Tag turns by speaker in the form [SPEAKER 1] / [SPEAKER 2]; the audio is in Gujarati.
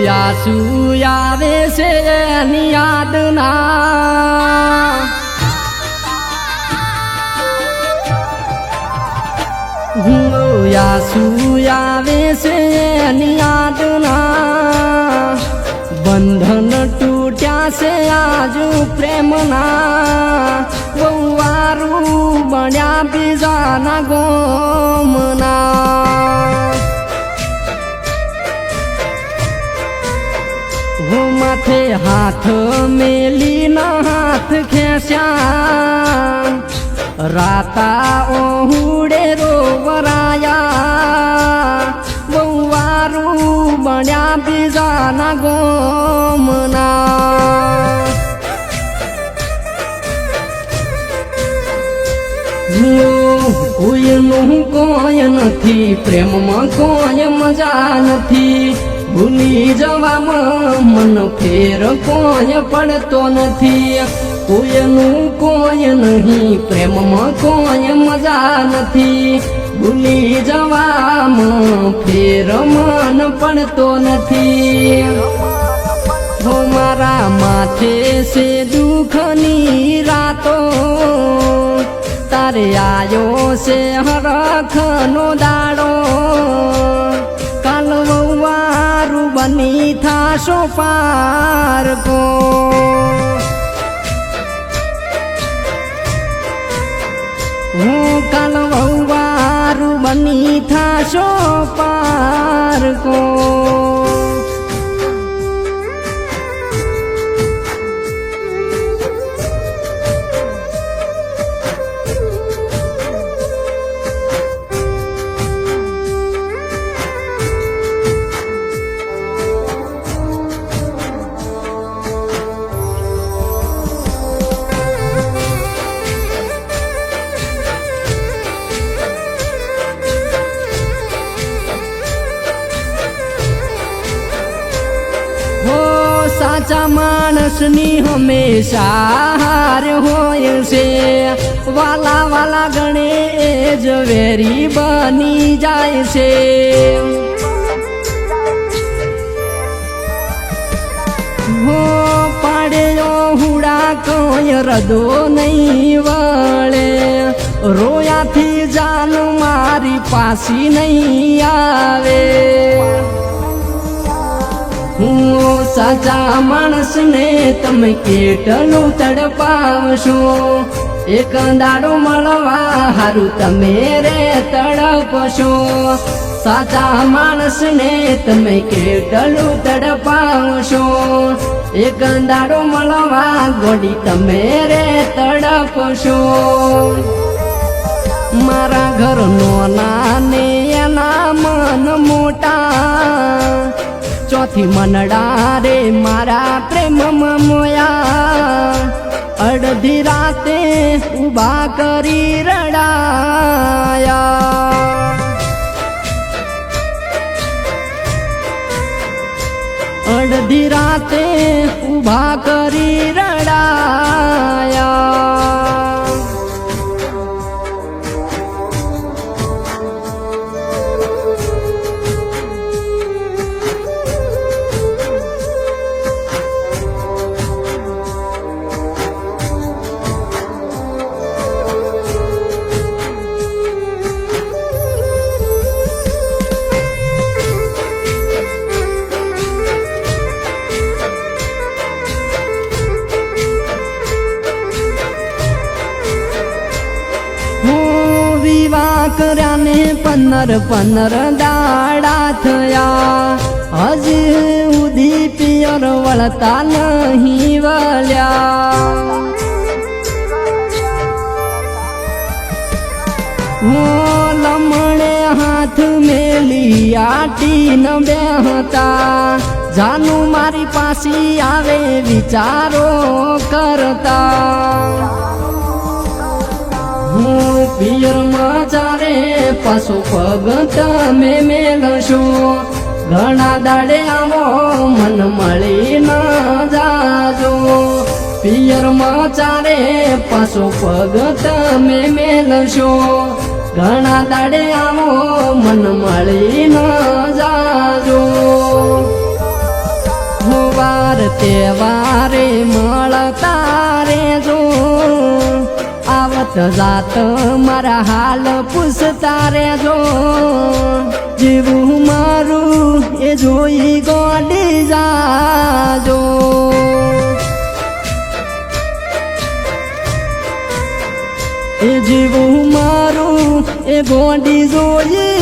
[SPEAKER 1] આસુ આવે છે એની યાદના આસુ આવે છે એની યાદના બંધન તૂટ્યા છે આજુ પ્રેમના વહુવારું બન્યા બીજાના ગોમના માથે હાથ મેલીના હાથ ખેંચ્યા રાતા ઓહુડે રોવરાયા વહુવારું બન્યા બીજાના ગોમના કોઈનું કોઈ નથી પ્રેમમાં કોઈ મજા નથી ભૂલી જવામાં મન ફેર કોઈ પડતો નથી કોઈનું કોઈ નહીં પ્રેમમાં કોઈ મજા નથી ભૂલી જવામાં ફેર મન પડતો નથી હો મારા માથે છે દુઃખની રાતો તારે આયો છે હરખનો દાડો કાલ વહુવારું બની થાશો પારકો હું કાલ વહુવારું બની થાશો પારકો સાચા માણસની હંમેશા હાર હોય છે વાલા વાલા ગણે જ વેરી બની જાય છે હો પાડ્યો હુડા કોઈ રદો નહીં વળે રોયાથી જાન મારી પાછી નહીં આવે હું સાચા માણસને તમે કેટલું તડપાવશો એક દાડો મળવા હારું તમે રે તડપશો સાચા માણસને તમે કેટલું તડપાવશો એક દાડો મળવા ગોડી તમે રે તડપશો મારા ઘરનો નાને એના મન મોટા ચોથી મનડા રે મારા પ્રેમમાં મોયા અડધી રાતે ઉભા કરી રડાયા અડધી રાતે ઉભા કરી રડાયા કર્યાને 15 દાડા થયા હજી ઉધી પિયર વળતા નહીં વળ્યા હો લમણે હાથ મેલી આટી ન બેહતા જાનું મારી પાછી આવે વિચારો કરતા હું પિયરમાં ચારે પાછો પગ તમે મેલશો ઘણા દાડે આવો મન મળી ન જાજો પિયરમાં ચારે પાછો પગ તમે મેલશો ઘણા દાડે આવો મન મળી ન જાજો જાત મારા હાલ પૂછતા રેજો જેવું મારું એ જોઈ ગોડી જાજો એ જેવું મારું એ ગોડી જોઈ